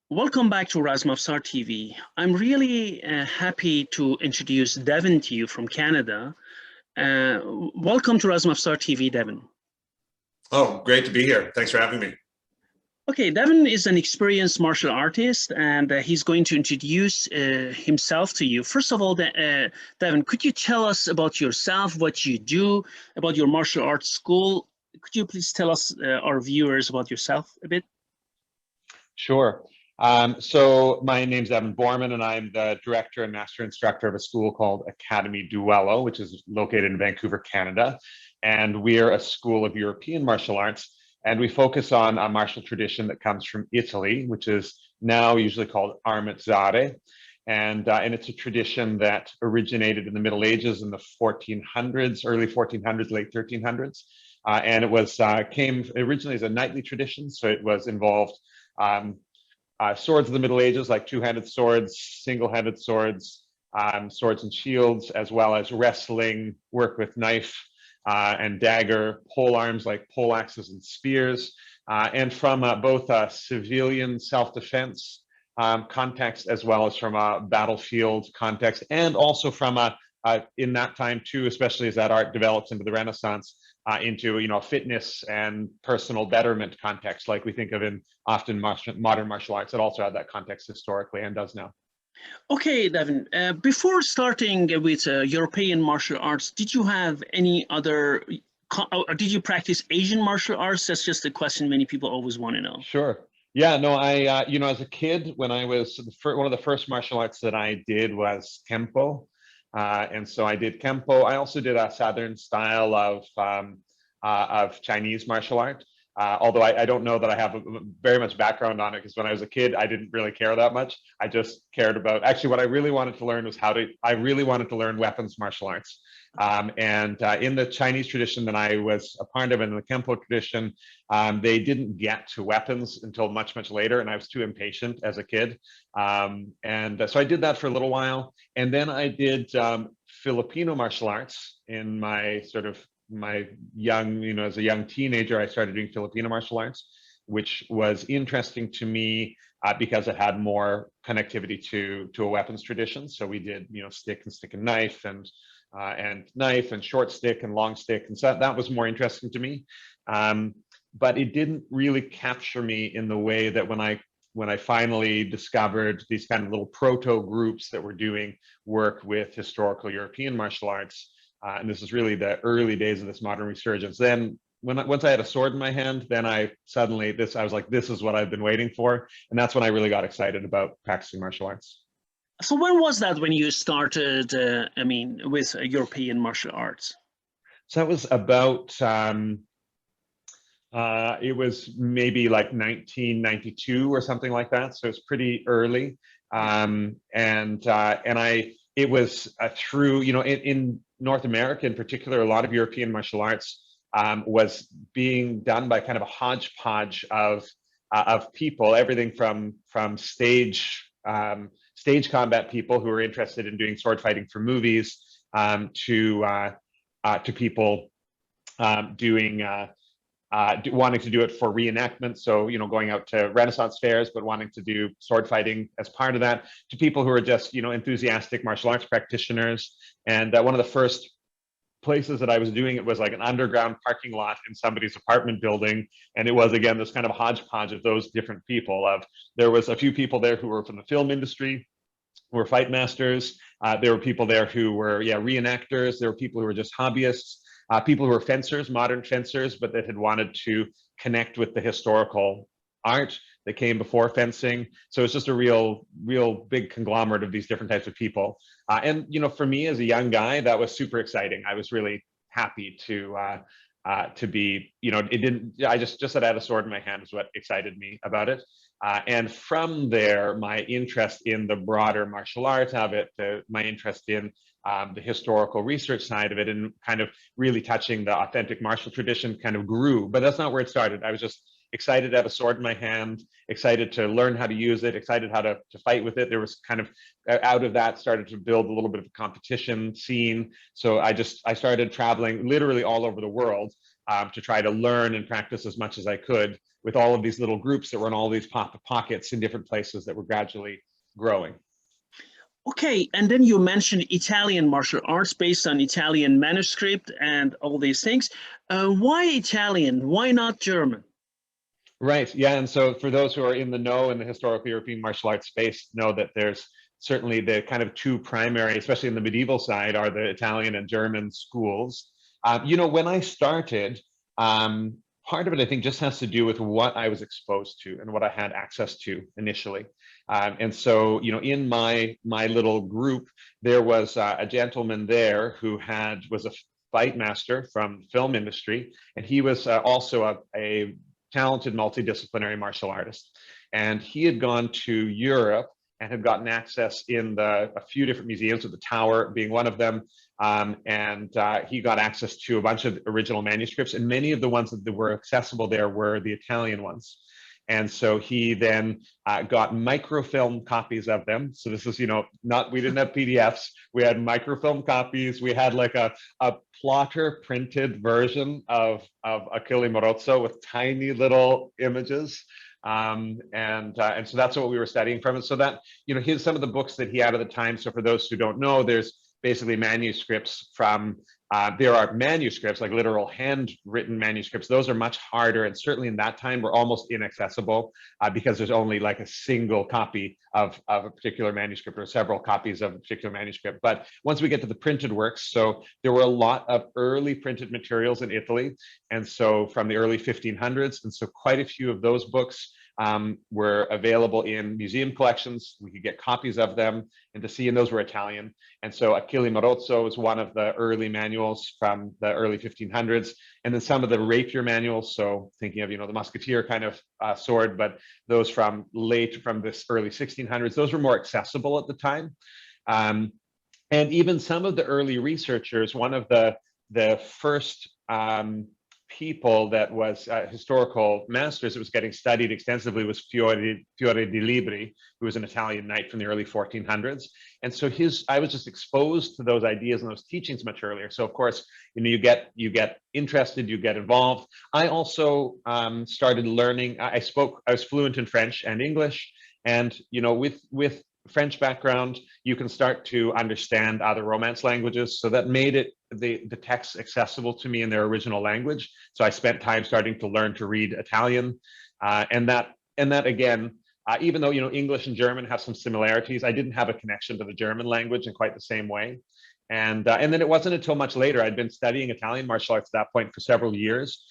Welcome back to Razmavsar TV. I'm really happy to introduce Devon to you from Canada. Uh, Welcome to Razmavsar TV, Devon. Oh, great to be here. Thanks for having me. Okay, Devon is an experienced martial artist, and he's going to introduce himself to you. First of all, Devon, could you tell us about yourself, what you do, about your martial arts school? Could you please tell us, our viewers, about yourself a bit? Sure. So my name's Devon Boorman, and I'm the director and master instructor of a school called Academie Duello, which is located in Vancouver, Canada. And we're a school of European martial arts, and we focus on a martial tradition that comes from Italy, which is now usually called armazzare. And it's a tradition that originated in the Middle Ages in the 1400s, early 1400s, late 1300s. And it was came originally as a knightly tradition, so it was involved swords of the Middle Ages, like two-handed swords, single-handed swords, swords and shields, as well as wrestling, work with knife and dagger, pole arms like pole axes and spears, and from both a civilian self-defense context, as well as from a battlefield context, and also from in that time too, especially as that art develops into the Renaissance, into fitness and personal betterment context, like we think of in often modern martial arts. It also had that context historically and does now. Okay, Devon, before starting with European martial arts, did you have any other, or did you practice Asian martial arts? That's just a question many people always want to know. Sure. Yeah, no, I, as a kid, when I was, one of the first martial arts that I did was Kempo. And so I did Kempo. I also did a Southern style of Chinese martial art. Although I don't know that I have very much background on it, because when I was a kid, I didn't really care that much. I just cared about, actually what I really wanted to learn was I really wanted to learn weapons martial arts. In the Chinese tradition that I was a part of, in the Kempo tradition, they didn't get to weapons until much, much later, and I was too impatient as a kid. So I did that for a little while, and then I did Filipino martial arts in my my young, as a young teenager. I started doing Filipino martial arts, which was interesting to me because it had more connectivity to a weapons tradition. So we did, stick and knife, and knife and short stick and long stick, and so that was more interesting to me. But it didn't really capture me in the way that when I finally discovered these kind of little proto groups that were doing work with historical European martial arts. And this is really the early days of this modern resurgence. Then once I had a sword in my hand, then I was like, this is what I've been waiting for. And that's when I really got excited about practicing martial arts. So when was that when you started, with European martial arts? So that was about, it was maybe like 1992 or something like that. So it's pretty early. It was through, in North America in particular, a lot of European martial arts was being done by kind of a hodgepodge of people, everything from stage combat people who were interested in doing sword fighting for movies, to people doing wanting to do it for reenactment, so going out to Renaissance fairs but wanting to do sword fighting as part of that, to people who are just enthusiastic martial arts practitioners. And one of the first places that I was doing it was like an underground parking lot in somebody's apartment building, and it was, again, this kind of hodgepodge of those different people. There was a few people there who were from the film industry, who were fight masters. There were people there who were reenactors. There were people who were just hobbyists. People who were fencers, modern fencers, but that had wanted to connect with the historical art that came before fencing. So it's just a real big conglomerate of these different types of people. And for me as a young guy, that was super exciting. I was really happy to be, I just that I had a sword in my hand is what excited me about it. And from there, my interest in the broader martial arts of it, my interest in the historical research side of it, and kind of really touching the authentic martial tradition kind of grew. But that's not where it started. I was just excited to have a sword in my hand, excited to learn how to use it, excited how to fight with it. There was kind of, out of that, started to build a little bit of a competition scene. So I started traveling literally all over the world, to try to learn and practice as much as I could with all of these little groups that were in all these pockets in different places that were gradually growing. Okay, and then you mentioned Italian martial arts based on Italian manuscript and all these things. Why Italian? Why not German? Right, yeah, and so for those who are in the know in the historical European martial arts space, know that there's certainly the kind of two primary, especially in the medieval side, are the Italian and German schools. You know, when I started, part of it I think just has to do with what I was exposed to and what I had access to initially. And so, you know, in my little group, there was a gentleman there who was a fight master from the film industry, and he was also a talented multidisciplinary martial artist. And he had gone to Europe and had gotten access in a few different museums, with the Tower being one of them. And he got access to a bunch of original manuscripts, and many of the ones that were accessible there were the Italian ones. And so he then got microfilm copies of them. So this is, you know, we didn't have PDFs. We had microfilm copies. We had like a plotter printed version of Achille Marozzo with tiny little images. And so that's what we were studying from. And so that, you know, some of the books that he had at the time. So for those who don't know, there's basically manuscripts from, there are manuscripts, like literal handwritten manuscripts. Those are much harder, and certainly in that time were almost inaccessible because there's only like a single copy of a particular manuscript, or several copies of a particular manuscript. But once we get to the printed works, so there were a lot of early printed materials in Italy, and so from the early 1500s, and so quite a few of those books were available in museum collections. We could get copies of them and to see, and those were Italian. And so Achille Marozzo was one of the early manuals from the early 1500s. And then some of the rapier manuals, so thinking of, you know, the musketeer kind of sword, but those from this early 1600s, those were more accessible at the time. And even some of the early researchers, one of the first people that was historical masters that was getting studied extensively was Fiore di Liberi, who was an Italian knight from the early 1400s. And so I was just exposed to those ideas and those teachings much earlier. So of course, you know, you get interested, you get involved. I also started learning. I was fluent in French and English, and you know, with French background, you can start to understand other Romance languages. So that made the texts accessible to me in their original language. So I spent time starting to learn to read Italian, and that again, even though, you know, English and German have some similarities, I didn't have a connection to the German language in quite the same way. And then it wasn't until much later, I'd been studying Italian martial arts at that point for several years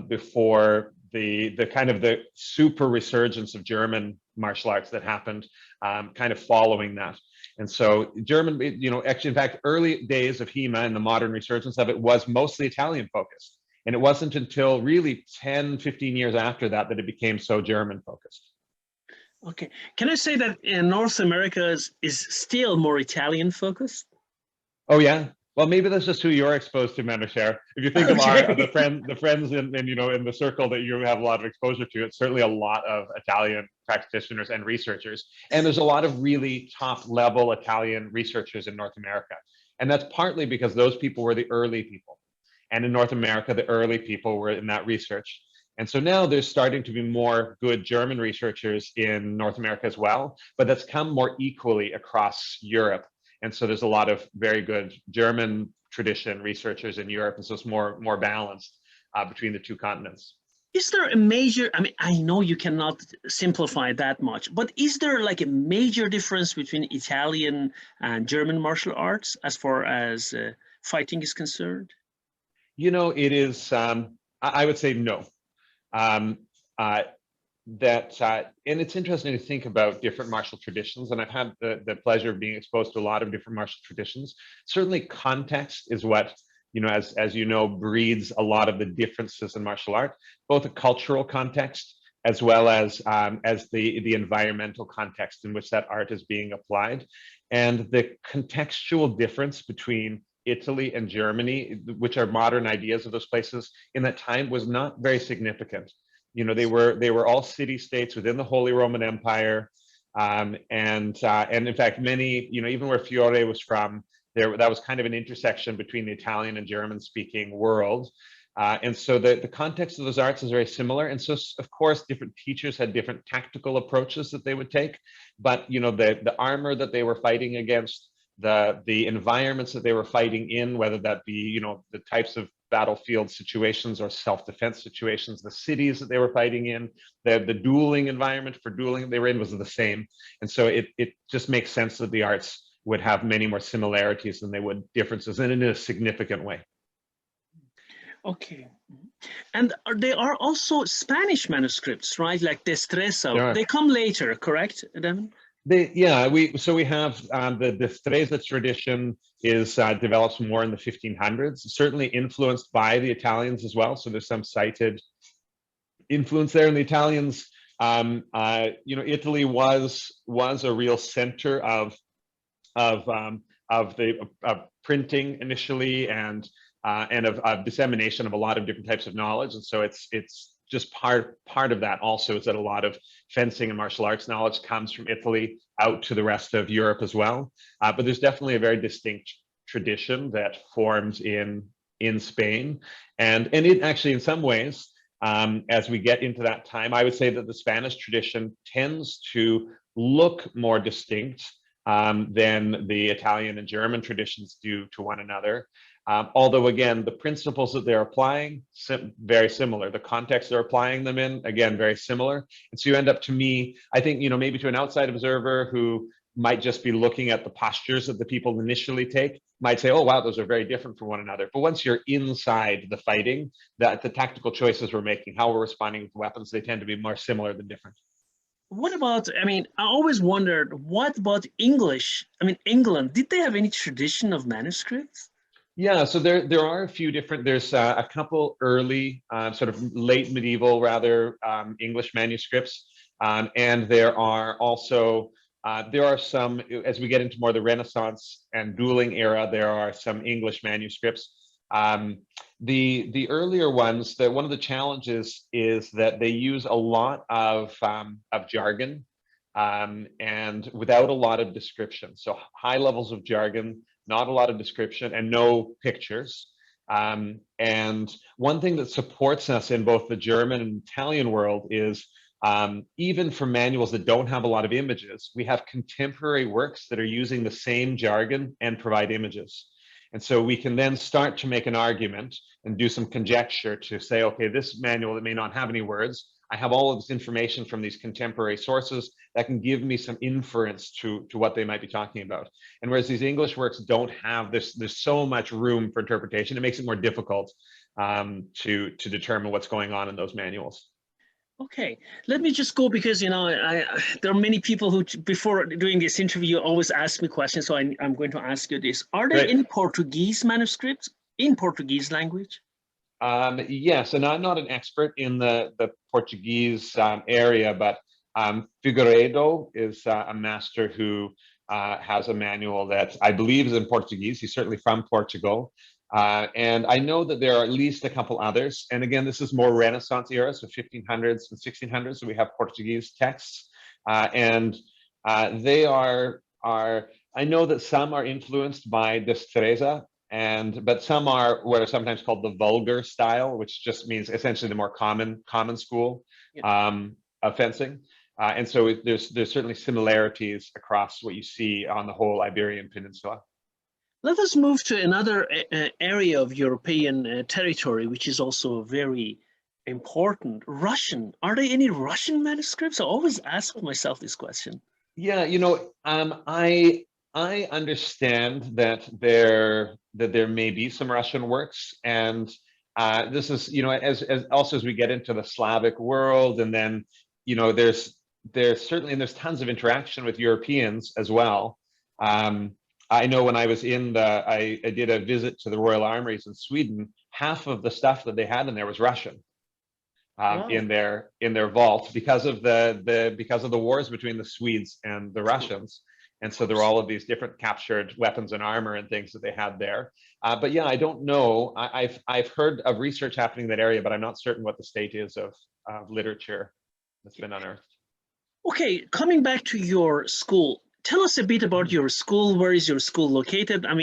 before the kind of the super resurgence of German martial arts that happened kind of following that. And so German, you know, actually, in fact, early days of HEMA and the modern resurgence of it was mostly Italian focused. And it wasn't until really 10, 15 years after that that it became so German focused. Okay. Can I say that in North America is still more Italian focused? Oh, yeah. Well, maybe that's just who you're exposed to, Manushar. If you think of the friends in you know, in the circle that you have a lot of exposure to, it's certainly a lot of Italian practitioners and researchers. And there's a lot of really top level Italian researchers in North America. And that's partly because those people were the early people. And in North America, the early people were in that research. And so now there's starting to be more good German researchers in North America as well, but that's come more equally across Europe. And so there's a lot of very good German tradition researchers in Europe, and so it's more balanced between the two continents. Is there a major, I mean, I know you cannot simplify that much, but is there like a major difference between Italian and German martial arts as far as fighting is concerned? You know, it is, I would say no. And it's interesting to think about different martial traditions, and I've had the pleasure of being exposed to a lot of different martial traditions. Certainly context is what, you know, as you know, breeds a lot of the differences in martial art, both a cultural context as well as the environmental context in which that art is being applied. And the contextual difference between Italy and Germany, which are modern ideas of those places in that time, was not very significant. You know, they were all city-states within the Holy Roman Empire, and in fact, many, you know, even where Fiore was from, that was kind of an intersection between the Italian and German-speaking world. And so the context of those arts is very similar. And so, of course, different teachers had different tactical approaches that they would take. But, you know, the armor that they were fighting against, the environments that they were fighting in, whether that be, you know, the types of battlefield situations or self-defense situations, the cities that they were fighting in, the dueling environment for dueling they were in was the same. And so it just makes sense that the arts would have many more similarities than they would differences, and in a significant way. Okay. And there are also Spanish manuscripts, right? Like Destreza. They come later, correct, Devon? We have the Destreza tradition is develops more in the 1500s, certainly influenced by the Italians as well. So there's some cited influence there in the Italians. You know, Italy was a real center of printing initially, and of dissemination of a lot of different types of knowledge. And so it's just part of that also is that a lot of fencing and martial arts knowledge comes from Italy out to the rest of Europe as well. But there's definitely a very distinct tradition that forms in Spain. And it actually, in some ways, as we get into that time, I would say that the Spanish tradition tends to look more distinct than the Italian and German traditions do to one another. Although, again, the principles that they're applying, very similar. The context they're applying them in, again, very similar. And so you end up, to me, I think, you know, maybe to an outside observer who might just be looking at the postures that the people initially take, might say, oh, wow, those are very different from one another. But once you're inside the fighting, the tactical choices we're making, how we're responding with weapons, they tend to be more similar than different. What about, I mean, I always wondered, what about English? I mean, England, did they have any tradition of manuscripts? Yeah, so there are a few different, there's a couple early, sort of late medieval, rather, English manuscripts. And there are also, there are some, as we get into more the Renaissance and dueling era, there are some English manuscripts. The earlier ones, one of the challenges is that they use a lot of jargon and without a lot of description. So high levels of jargon, not a lot of description, and no pictures. And one thing that supports us in both the German and Italian world is even for manuals that don't have a lot of images, we have contemporary works that are using the same jargon and provide images. And so we can then start to make an argument and do some conjecture to say, okay, this manual that may not have any words, I have all of this information from these contemporary sources that can give me some inference to what they might be talking about. And whereas these English works don't have this, there's so much room for interpretation, it makes it more difficult to determine what's going on in those manuals. Okay, let me just go, because, you know, there are many people who, before doing this interview, always ask me questions. So I'm going to ask you this. Are there any Portuguese manuscripts in Portuguese language? Yes, and I'm not an expert in the Portuguese area, but Figueiredo is a master who has a manual that I believe is in Portuguese. He's certainly from Portugal. And I know that there are at least a couple others. And again, this is more Renaissance era, so 1500s and 1600s. So we have Portuguese texts. And they are, I know that some are influenced by Destreza, but some are what are sometimes called the vulgar style, which just means essentially the more common school of fencing. And so there's certainly similarities across what you see on the whole Iberian Peninsula. Let us move to another area of European territory, which is also very important. Russian. Are there any Russian manuscripts? I always ask myself this question. Yeah, you know, I understand that there may be some Russian works, and this is, you know, as we get into the Slavic world, and then, you know, there's certainly, and there's tons of interaction with Europeans as well. I know when I was I did a visit to the Royal Armories in Sweden, half of the stuff that they had in there was Russian. Wow. in their vault because of the wars between the Swedes and the Russians. And so there were all of these different captured weapons and armor and things that they had there. But yeah, I don't know. I've heard of research happening in that area, but I'm not certain what the state is of literature that's been unearthed. Okay, coming back to your school, tell us a bit about your school. Where is your school located? I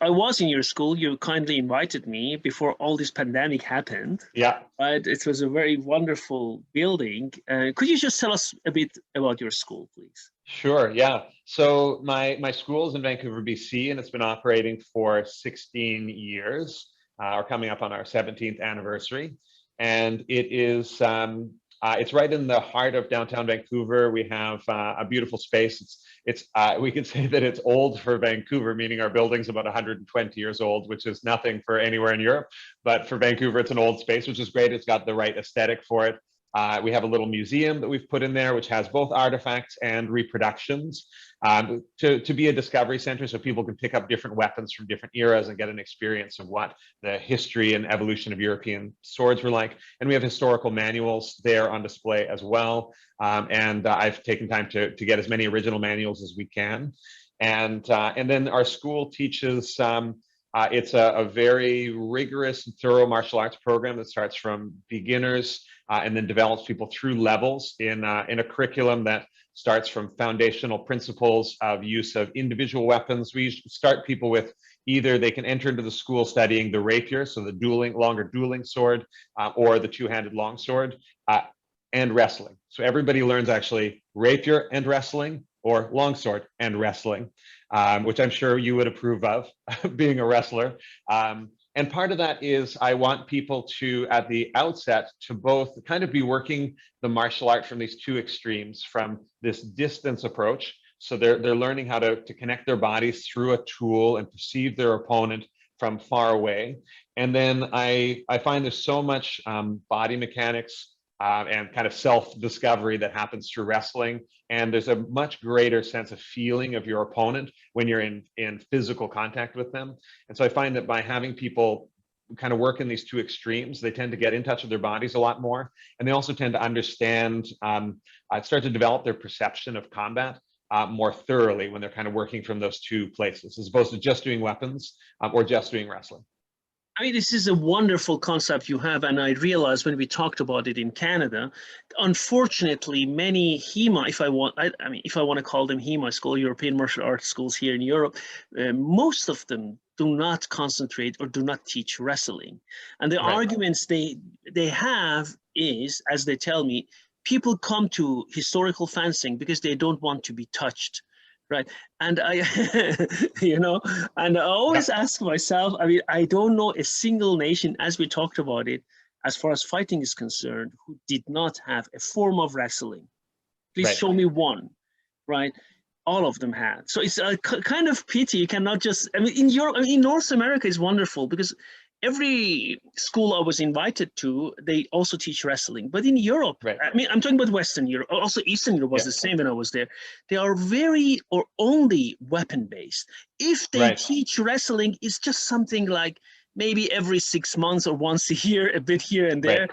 was in your school. You kindly invited me before all this pandemic happened. Yeah. Right? It was a very wonderful building. Could you just tell us a bit about your school, please? Sure, yeah. So my school is in Vancouver, BC, and it's been operating for 16 years. We're coming up on our 17th anniversary, and it's right in the heart of downtown Vancouver. We have a beautiful space. We could say that it's old for Vancouver, meaning our building's about 120 years old, which is nothing for anywhere in Europe. But for Vancouver, it's an old space, which is great. It's got the right aesthetic for it. We have a little museum that we've put in there, which has both artifacts and reproductions to be a discovery center, so people can pick up different weapons from different eras and get an experience of what the history and evolution of European swords were like. And we have historical manuals there on display as well. I've taken time to get as many original manuals as we can. And then our school teaches it's a very rigorous and thorough martial arts program that starts from beginners and then develops people through levels in a curriculum that starts from foundational principles of use of individual weapons. We start people with either they can enter into the school studying the rapier, so the longer dueling sword, or the two-handed longsword, and wrestling. So everybody learns actually rapier and wrestling, or longsword and wrestling, which I'm sure you would approve of, being a wrestler. And part of that is I want people to, at the outset, to both kind of be working the martial art from these two extremes, from this distance approach. So they're learning how to connect their bodies through a tool and perceive their opponent from far away. And then I find there's so much body mechanics and kind of self-discovery that happens through wrestling. And there's a much greater sense of feeling of your opponent when you're in physical contact with them. And so I find that by having people kind of work in these two extremes, they tend to get in touch with their bodies a lot more. And they also tend to understand, start to develop their perception of combat more thoroughly when they're kind of working from those two places, as opposed to just doing weapons or just doing wrestling. I mean, this is a wonderful concept you have, and I realized when we talked about it in Canada, unfortunately, many HEMA, if I want to call them HEMA school, European martial arts schools here in Europe, most of them do not concentrate or do not teach wrestling. And the arguments they have is, as they tell me, people come to historical fencing because they don't want to be touched. Right. And I, and I always ask myself, I mean, I don't know a single nation, as we talked about it, as far as fighting is concerned, who did not have a form of wrestling. Please show me one, right? All of them had. So it's a kind of pity. You cannot just, I mean, in Europe, in North America is wonderful because every school I was invited to, they also teach wrestling. But in Europe, I mean, I'm talking about Western Europe, also Eastern Europe was the same when I was there. They are very or only weapon-based. If they teach wrestling, it's just something like maybe every 6 months or once a year, a bit here and there.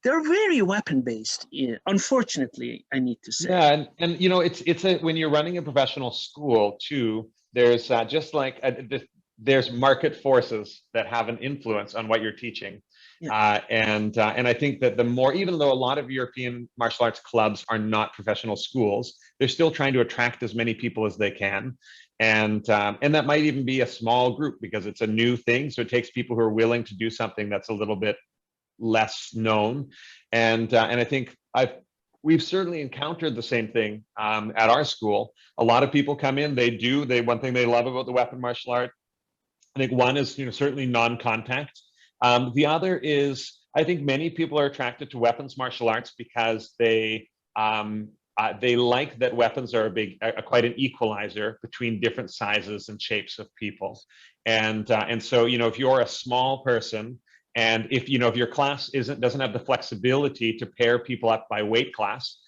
They're very weapon-based, unfortunately, I need to say. Yeah, and you know, it's when you're running a professional school too, there's just like there's market forces that have an influence on what you're teaching. And I think that the more, even though a lot of European martial arts clubs are not professional schools, they're still trying to attract as many people as they can. And that might even be a small group because it's a new thing. So it takes people who are willing to do something that's a little bit less known. And I think we've certainly encountered the same thing at our school. A lot of people come in, one thing they love about the weapon martial art, I think one is, certainly non-contact. The other is, I think many people are attracted to weapons martial arts because they like that weapons are quite an equalizer between different sizes and shapes of people. And so, if you're a small person, and if your class doesn't have the flexibility to pair people up by weight class,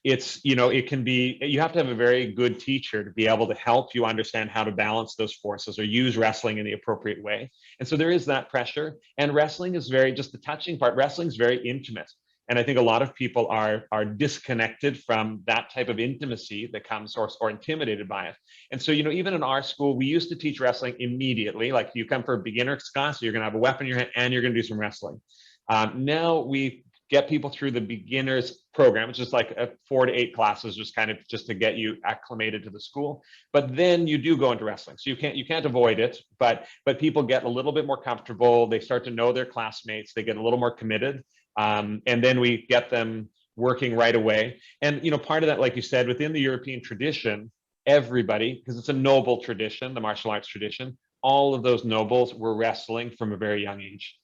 it can be, you have to have a very good teacher to be able to help you understand how to balance those forces or use wrestling in the appropriate way. And so there is that pressure. And wrestling is just the touching part, wrestling is very intimate. And I think a lot of people are disconnected from that type of intimacy that comes or intimidated by it. And so, even in our school, we used to teach wrestling immediately. Like you come for a beginner's class, so you're going to have a weapon in your hand and you're going to do some wrestling. Now we get people through the beginners program, which is like 4 to 8 classes, just to get you acclimated to the school. But then you do go into wrestling, so you can't avoid it. But people get a little bit more comfortable. They start to know their classmates. They get a little more committed, and then we get them working right away. And part of that, like you said, within the European tradition, everybody, because it's a noble tradition, the martial arts tradition, all of those nobles were wrestling from a very young age.